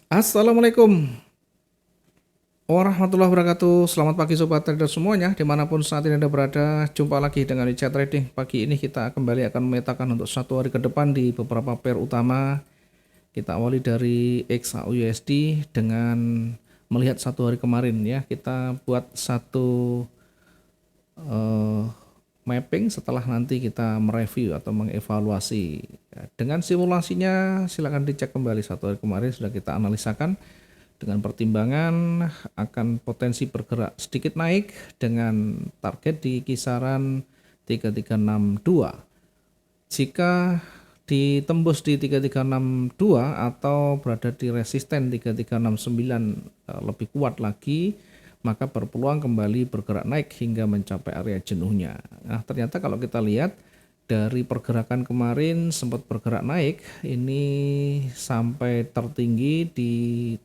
Assalamualaikum warahmatullahi wabarakatuh. Selamat pagi sobat trader semuanya, dimanapun saat ini Anda berada. Jumpa lagi dengan Richard Trading. Pagi ini kita kembali akan memetakan untuk satu hari ke depan di beberapa pair utama. Kita awali dari XAUUSD dengan melihat satu hari kemarin ya. Kita buat satu eh, mapping setelah nanti kita mereview atau mengevaluasi. Ya, dengan simulasinya silakan dicek kembali satu hari kemarin sudah kita analisakan dengan pertimbangan akan potensi bergerak sedikit naik dengan target di kisaran 3362. Jika ditembus di 3362 atau berada di resisten 3369 lebih kuat lagi, maka berpeluang kembali bergerak naik hingga mencapai area jenuhnya. Nah, ternyata kalau kita lihat dari pergerakan kemarin sempat bergerak naik ini sampai tertinggi di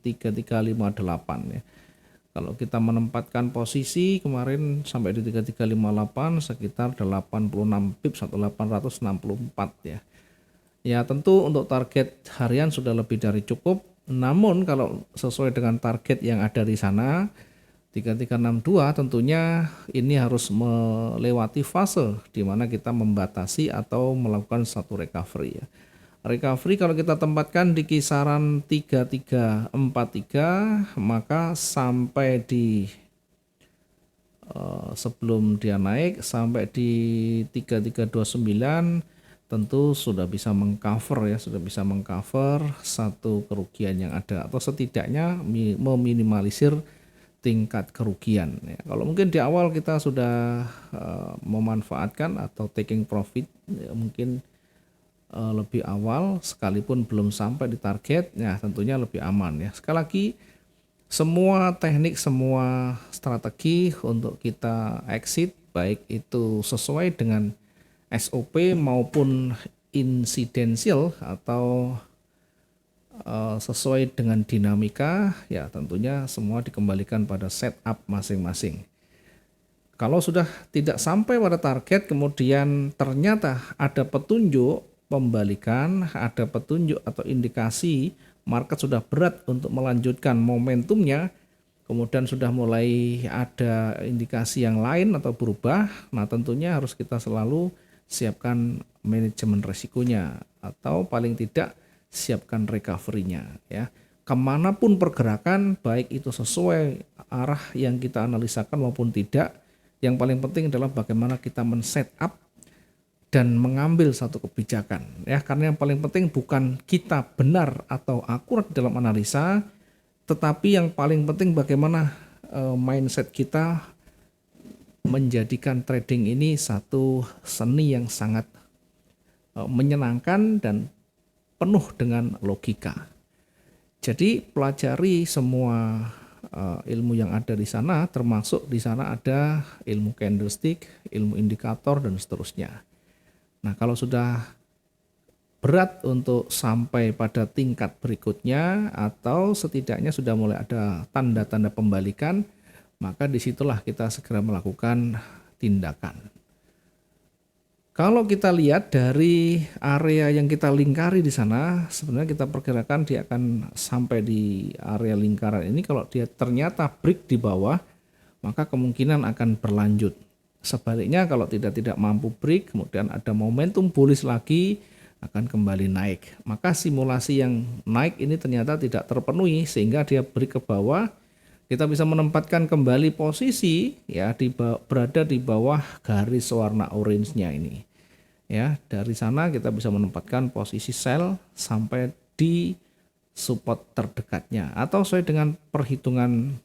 3358 ya. Kalau kita menempatkan posisi kemarin sampai di 3358 sekitar 86 pips atau 864 ya. Ya tentu untuk target harian sudah lebih dari cukup. Namun kalau sesuai dengan target yang ada di sana 3362 tentunya ini harus melewati fase di mana kita membatasi atau melakukan satu recovery ya. Recovery kalau kita tempatkan di kisaran 3343 maka sampai di sebelum dia naik sampai di 3329 tentu sudah bisa mengcover ya, sudah bisa mengcover satu kerugian yang ada atau setidaknya meminimalisir tingkat kerugian ya. Kalau mungkin di awal kita sudah memanfaatkan atau taking profit ya, mungkin lebih awal sekalipun belum sampai di target ya tentunya lebih aman ya. Sekali lagi semua teknik, semua strategi untuk kita exit baik itu sesuai dengan SOP maupun insidensial atau sesuai dengan dinamika ya tentunya semua dikembalikan pada setup masing-masing. Kalau sudah tidak sampai pada target kemudian ternyata ada petunjuk pembalikan, ada petunjuk atau indikasi market sudah berat untuk melanjutkan momentumnya, kemudian sudah mulai ada indikasi yang lain atau berubah, nah tentunya harus kita selalu siapkan manajemen risikonya atau paling tidak siapkan recovery-nya ya. Kemanapun pergerakan baik itu sesuai arah yang kita analisakan maupun tidak, yang paling penting adalah bagaimana kita men-set up dan mengambil satu kebijakan ya, karena yang paling penting bukan kita benar atau akurat dalam analisa, tetapi yang paling penting bagaimana mindset kita menjadikan trading ini satu seni yang sangat menyenangkan dan penuh dengan logika. Jadi pelajari semua ilmu yang ada di sana, termasuk di sana ada ilmu candlestick, ilmu indikator dan seterusnya. Nah, kalau sudah berat untuk sampai pada tingkat berikutnya atau setidaknya sudah mulai ada tanda-tanda pembalikan, maka disitulah kita segera melakukan tindakan. Kalau kita lihat dari area yang kita lingkari di sana, sebenarnya kita perkirakan dia akan sampai di area lingkaran ini. Kalau dia ternyata break di bawah, maka kemungkinan akan berlanjut. Sebaliknya kalau tidak mampu break, kemudian ada momentum bullish lagi, akan kembali naik. Maka simulasi yang naik ini ternyata tidak terpenuhi sehingga dia break ke bawah. Kita bisa menempatkan kembali posisi ya berada di bawah garis warna orange-nya ini. Ya, dari sana kita bisa menempatkan posisi sell sampai di support terdekatnya atau sesuai dengan perhitungan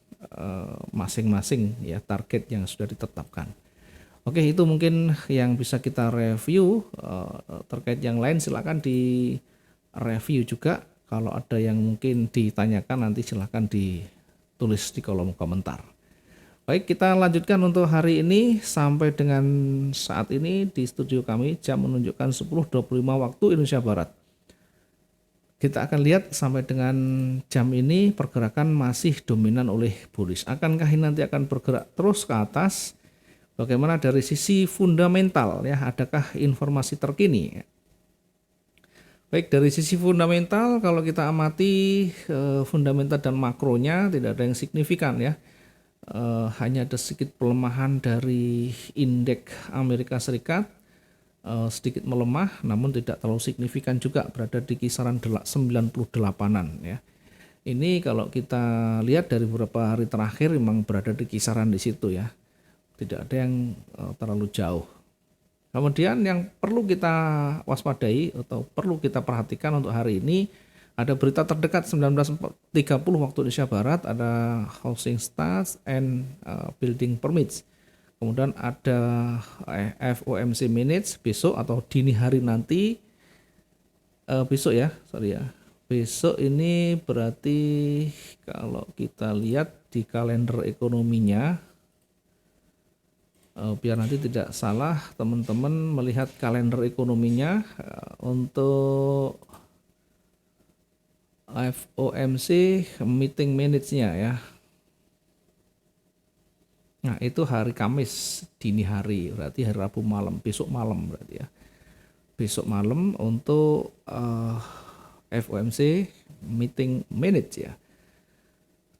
masing-masing ya target yang sudah ditetapkan. Oke, itu mungkin yang bisa kita review. Terkait yang lain silakan di review juga. Kalau ada yang mungkin ditanyakan nanti silakan ditulis di kolom komentar. Baik, kita lanjutkan untuk hari ini. Sampai dengan saat ini di studio kami jam menunjukkan 10.25 waktu Indonesia Barat. Kita akan lihat sampai dengan jam ini pergerakan masih dominan oleh bullish. Akankah ini nanti akan bergerak terus ke atas? Bagaimana dari sisi fundamental ya, adakah informasi terkini? Baik, dari sisi fundamental kalau kita amati fundamental dan makronya tidak ada yang signifikan ya. Hanya ada sedikit pelemahan dari indeks Amerika Serikat, sedikit melemah namun tidak terlalu signifikan juga, berada di kisaran 98-an ya. Ini kalau kita lihat dari beberapa hari terakhir memang berada di kisaran di situ ya. Tidak ada yang terlalu jauh. Kemudian yang perlu kita waspadai atau perlu kita perhatikan untuk hari ini, ada berita terdekat 19.30 waktu Indonesia Barat, ada housing starts and building permits. Kemudian ada FOMC minutes besok atau dini hari nanti, besok ya, sorry ya. Besok ini berarti kalau kita lihat di kalender ekonominya, biar nanti tidak salah teman-teman melihat kalender ekonominya untuk FOMC meeting minutes-nya ya. Nah itu hari Kamis dini hari, berarti hari Rabu malam, besok malam berarti ya. Besok malam untuk FOMC meeting minutes ya.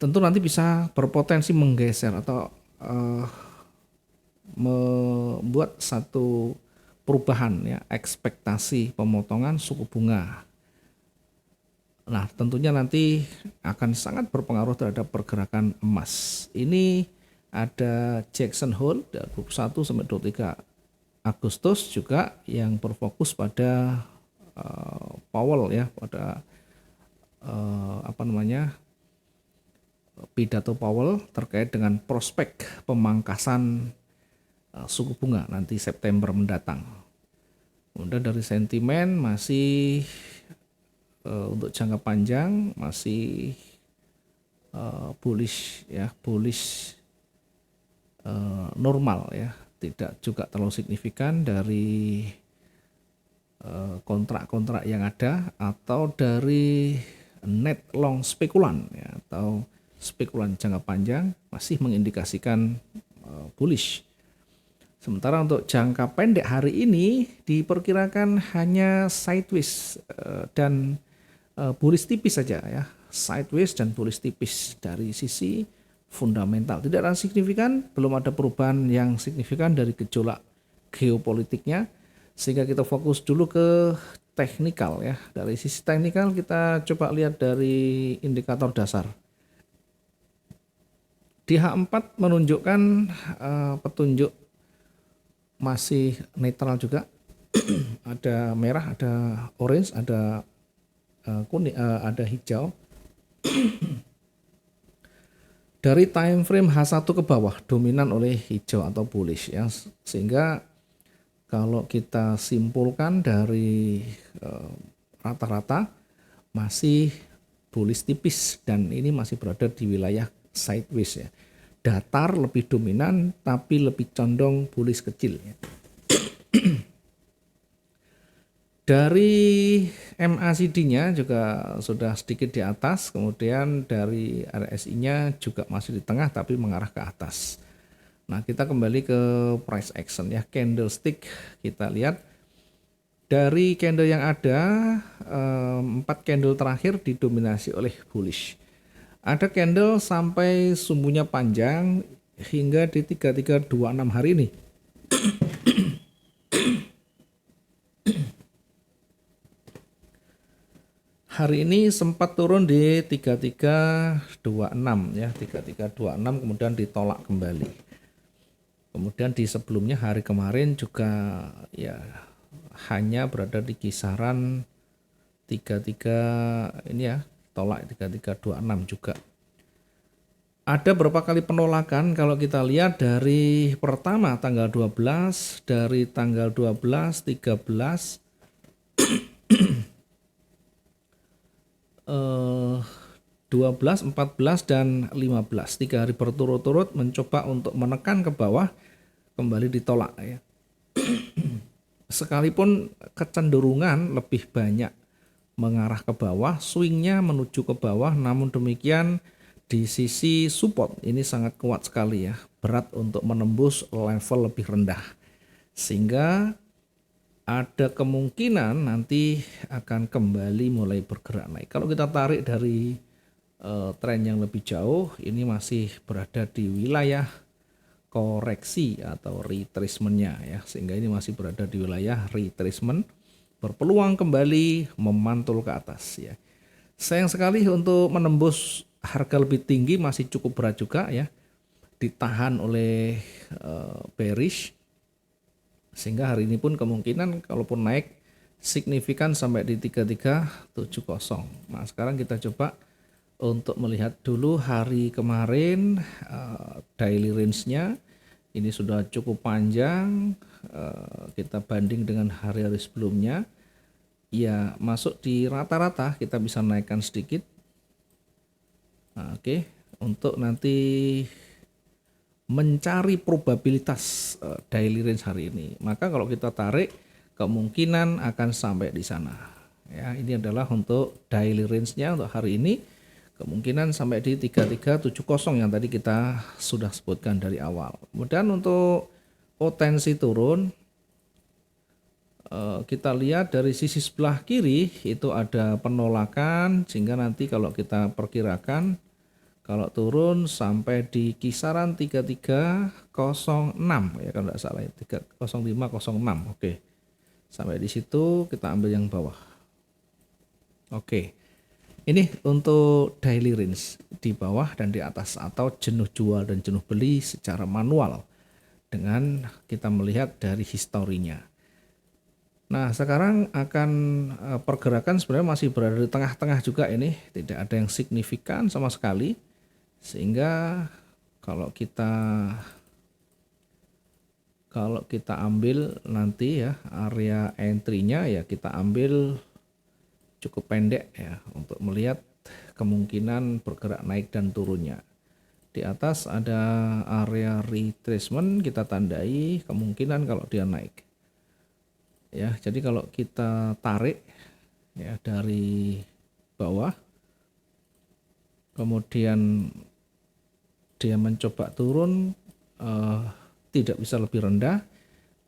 Tentu nanti bisa berpotensi menggeser atau membuat satu perubahan ya, ekspektasi pemotongan suku bunga. Nah, tentunya nanti akan sangat berpengaruh terhadap pergerakan emas. Ini ada Jackson Hole 21 sampai 23 Agustus juga yang berfokus pada Powell ya, pada pidato Powell terkait dengan prospek pemangkasan suku bunga nanti September mendatang. Kemudian dari sentimen masih untuk jangka panjang masih bullish ya, bullish normal ya, tidak juga terlalu signifikan dari kontrak-kontrak yang ada atau dari net long spekulan ya, atau spekulan jangka panjang masih mengindikasikan bullish. Sementara untuk jangka pendek hari ini diperkirakan hanya sideways dan bullish tipis saja ya, sideways dan bullish tipis dari sisi fundamental. Tidak ada signifikan, belum ada perubahan yang signifikan dari gejolak geopolitiknya, sehingga kita fokus dulu ke teknikal ya. Dari sisi teknikal kita coba lihat dari indikator dasar. DH4 menunjukkan petunjuk masih netral juga. Ada merah, ada orange, ada kuning, ada hijau. Dari time frame H1 ke bawah dominan oleh hijau atau bullish ya, sehingga kalau kita simpulkan dari rata-rata masih bullish tipis dan ini masih berada di wilayah sideways ya. Datar lebih dominan tapi lebih condong bullish kecil ya. Dari MACD-nya juga sudah sedikit di atas, kemudian dari RSI-nya juga masih di tengah tapi mengarah ke atas. Nah, kita kembali ke price action ya, candlestick. Kita lihat dari candle yang ada, 4 candle terakhir didominasi oleh bullish. Ada candle sampai sumbunya panjang hingga di 3326 hari ini. Hari ini sempat turun di 3326 ya, 3326 kemudian ditolak kembali. Kemudian di sebelumnya hari kemarin juga ya hanya berada di kisaran 33 ini ya, tolak 3326 juga. Ada beberapa kali penolakan kalau kita lihat dari pertama tanggal 12, dari tanggal 12, 13 12, 14 dan 15, 3 hari berturut-turut mencoba untuk menekan ke bawah, kembali ditolak ya. Sekalipun kecenderungan lebih banyak mengarah ke bawah, swingnya menuju ke bawah, namun demikian di sisi support ini sangat kuat sekali ya, berat untuk menembus level lebih rendah, sehingga ada kemungkinan nanti akan kembali mulai bergerak naik. Kalau kita tarik dari tren yang lebih jauh, ini masih berada di wilayah koreksi atau retracement-nya ya, sehingga ini masih berada di wilayah retracement, berpeluang kembali memantul ke atas ya. Sayang sekali untuk menembus harga lebih tinggi masih cukup berat juga ya, ditahan oleh bearish, sehingga hari ini pun kemungkinan kalaupun naik signifikan sampai di 3370. Nah, sekarang kita coba untuk melihat dulu hari kemarin daily range-nya. Ini sudah cukup panjang, kita banding dengan hari-hari sebelumnya. Ya, masuk di rata-rata kita bisa naikkan sedikit. Nah, oke. Untuk nanti mencari probabilitas daily range hari ini, maka kalau kita tarik kemungkinan akan sampai di sana. Ya, ini adalah untuk daily range-nya untuk hari ini. Kemungkinan sampai di 3370 yang tadi kita sudah sebutkan dari awal. Kemudian untuk potensi turun, kita lihat dari sisi sebelah kiri itu ada penolakan, sehingga nanti kalau kita perkirakan kalau turun sampai di kisaran 3306 ya, kalau tidak salah ya, 30506. Oke. Sampai di situ kita ambil yang bawah. Oke. Ini untuk daily range di bawah dan di atas, atau jenuh jual dan jenuh beli secara manual dengan kita melihat dari historinya. Nah, sekarang akan pergerakan sebenarnya masih berada di tengah-tengah juga ini, tidak ada yang signifikan sama sekali, sehingga kalau kita ambil nanti ya area entry-nya ya, kita ambil cukup pendek ya untuk melihat kemungkinan bergerak naik dan turunnya. Di atas ada area retracement, kita tandai kemungkinan kalau dia naik. Ya, jadi kalau kita tarik ya dari bawah, kemudian dia mencoba turun, tidak bisa lebih rendah,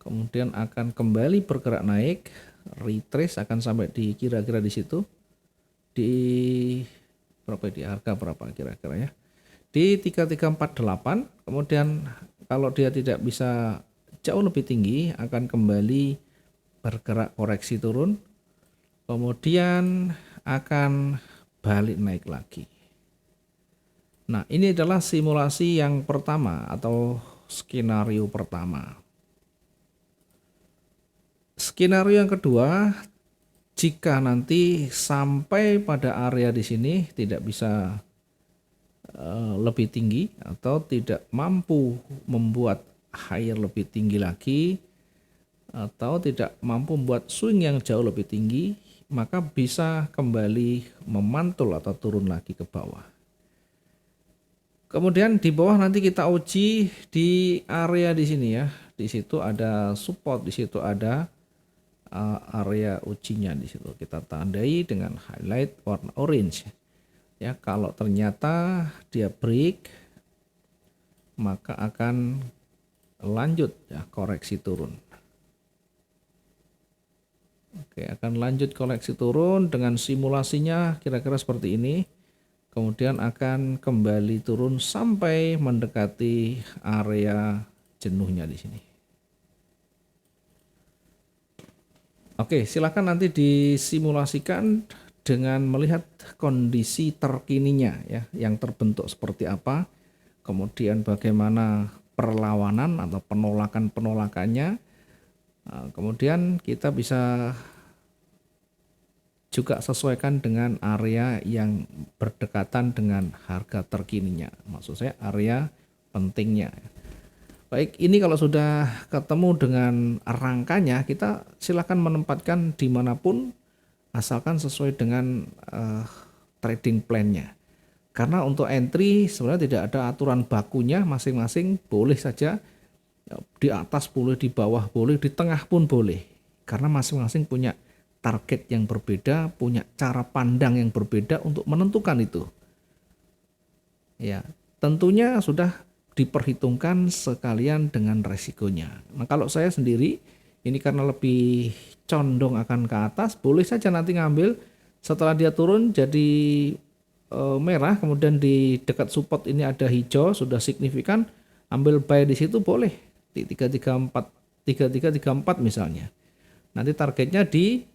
kemudian akan kembali bergerak naik, retrace akan sampai di kira-kira di situ, di berapa, di harga berapa kira-kira ya, di 3348. Kemudian kalau dia tidak bisa jauh lebih tinggi akan kembali bergerak koreksi turun, kemudian akan balik naik lagi. Nah, ini adalah simulasi yang pertama atau skenario pertama. Skenario yang kedua, jika nanti sampai pada area di sini tidak bisa lebih tinggi atau tidak mampu membuat higher lebih tinggi lagi, atau tidak mampu membuat swing yang jauh lebih tinggi, maka bisa kembali memantul atau turun lagi ke bawah. Kemudian di bawah nanti kita uji di area di sini ya. Di situ ada support, di situ ada area ujinya, di situ kita tandai dengan highlight warna orange. Ya, kalau ternyata dia break, maka akan lanjut ya koreksi turun. Oke, akan lanjut koreksi turun dengan simulasinya kira-kira seperti ini. Kemudian akan kembali turun sampai mendekati area jenuhnya di sini. Oke, silakan nanti disimulasikan dengan melihat kondisi terkininya ya, yang terbentuk seperti apa, kemudian bagaimana perlawanan atau penolakan-penolakannya. Nah, kemudian kita bisa juga sesuaikan dengan area yang berdekatan dengan harga terkininya, maksud saya area pentingnya. Baik, ini kalau sudah ketemu dengan rangkanya, kita silakan menempatkan dimanapun asalkan sesuai dengan trading plan-nya. Karena untuk entry sebenarnya tidak ada aturan bakunya, masing-masing boleh saja, di atas boleh, di bawah boleh, di tengah pun boleh, karena masing-masing punya target yang berbeda, punya cara pandang yang berbeda untuk menentukan itu. Ya, tentunya sudah diperhitungkan sekalian dengan resikonya. Nah, kalau saya sendiri Ini karena lebih condong akan ke atas, boleh saja nanti ngambil setelah dia turun jadi merah, kemudian di dekat support ini ada hijau sudah signifikan, ambil buy di situ boleh di 3334 misalnya. Nanti targetnya di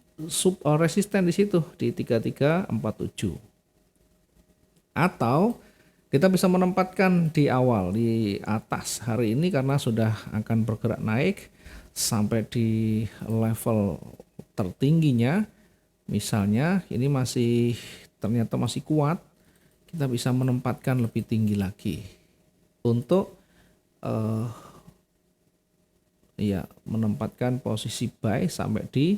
resisten di situ di 3347. Atau kita bisa menempatkan di awal di atas hari ini karena sudah akan bergerak naik sampai di level tertingginya. Misalnya ini ternyata masih kuat, kita bisa menempatkan lebih tinggi lagi untuk menempatkan posisi buy sampai di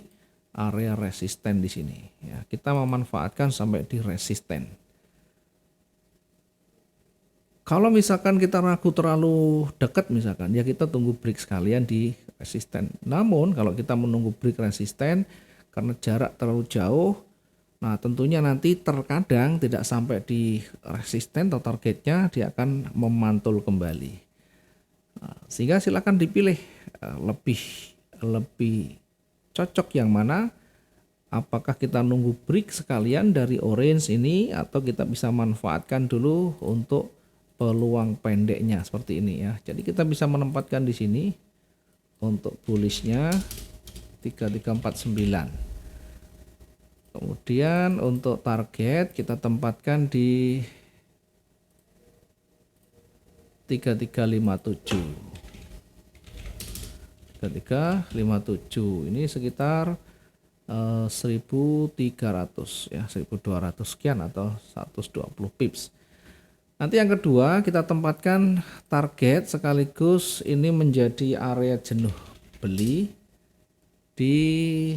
area resisten di sini. Ya, kita memanfaatkan sampai di resisten. Kalau misalkan kita ragu terlalu dekat misalkan, ya kita tunggu break sekalian di resisten. Namun kalau kita menunggu break resisten karena jarak terlalu jauh, nah tentunya nanti terkadang tidak sampai di resisten atau targetnya, dia akan memantul kembali. Nah, sehingga silakan dipilih lebih cocok yang mana. Apakah kita nunggu break sekalian dari orange ini atau kita bisa manfaatkan dulu untuk peluang pendeknya seperti ini ya. Jadi kita bisa menempatkan di sini untuk bullishnya 3349. Kemudian untuk target kita tempatkan di 3357. 3357 ini sekitar 1300 ya, 1200 sekian atau 120 pips. Nanti yang kedua kita tempatkan target sekaligus ini menjadi area jenuh beli di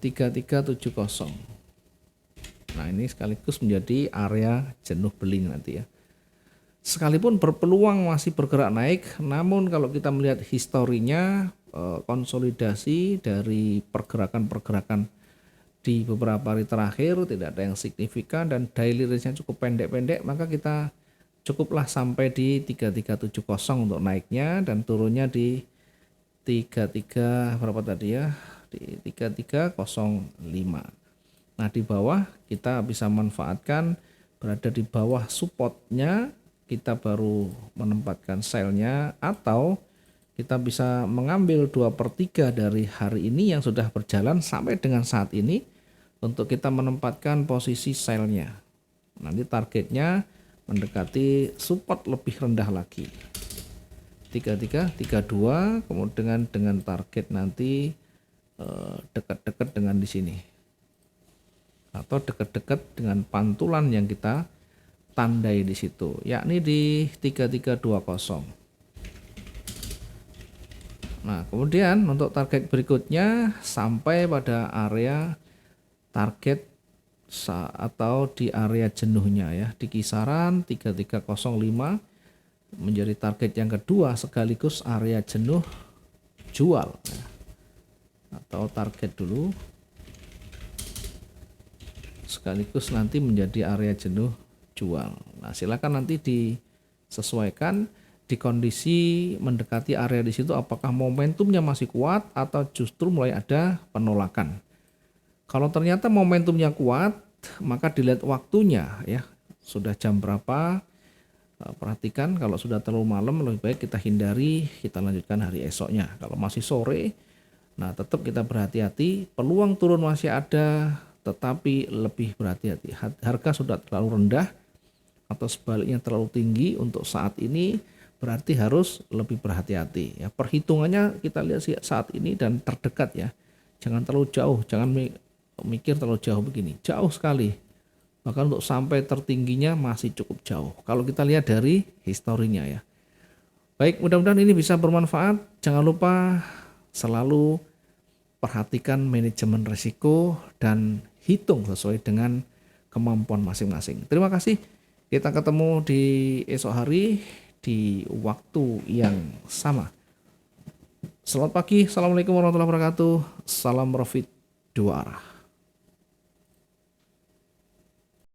3370. Nah ini sekaligus menjadi area jenuh beli nanti ya. Sekalipun berpeluang masih bergerak naik, namun kalau kita melihat historinya konsolidasi dari pergerakan-pergerakan di beberapa hari terakhir tidak ada yang signifikan dan daily range-nya cukup pendek-pendek, maka kita cukuplah sampai di 3370 untuk naiknya dan turunnya di 33 berapa tadi ya, di 3305. Nah di bawah kita bisa manfaatkan berada di bawah supportnya, kita baru menempatkan sell-nya, atau kita bisa mengambil 2/3 dari hari ini yang sudah berjalan sampai dengan saat ini untuk kita menempatkan posisi sell-nya. Nanti targetnya mendekati support lebih rendah lagi 3332, kemudian dengan target nanti dekat-dekat dengan di sini atau dekat-dekat dengan pantulan yang kita tandai di situ, yakni di 3320. Nah kemudian untuk target berikutnya sampai pada area target atau di area jenuhnya ya, di kisaran 3305 menjadi target yang kedua sekaligus area jenuh jual ya. Atau target dulu sekaligus nanti menjadi area jenuh jual. Nah silakan nanti disesuaikan di kondisi mendekati area di situ, apakah momentumnya masih kuat atau justru mulai ada penolakan. Kalau ternyata momentumnya kuat, maka dilihat waktunya ya, sudah jam berapa. Perhatikan kalau sudah terlalu malam lebih baik kita hindari, kita lanjutkan hari esoknya. Kalau masih sore, nah tetap kita berhati-hati, peluang turun masih ada, tetapi lebih berhati-hati. Harga sudah terlalu rendah atau sebaliknya terlalu tinggi untuk saat ini, berarti harus lebih berhati-hati ya. Perhitungannya kita lihat saat ini dan terdekat ya, jangan terlalu jauh, jangan mikir terlalu jauh begini, jauh sekali, bahkan untuk sampai tertingginya masih cukup jauh kalau kita lihat dari historinya ya. Baik, mudah-mudahan ini bisa bermanfaat. Jangan lupa selalu perhatikan manajemen risiko dan hitung sesuai dengan kemampuan masing-masing. Terima kasih, kita ketemu di esok hari di waktu yang sama. Selamat pagi, assalamualaikum warahmatullahi wabarakatuh, salam profit dua arah.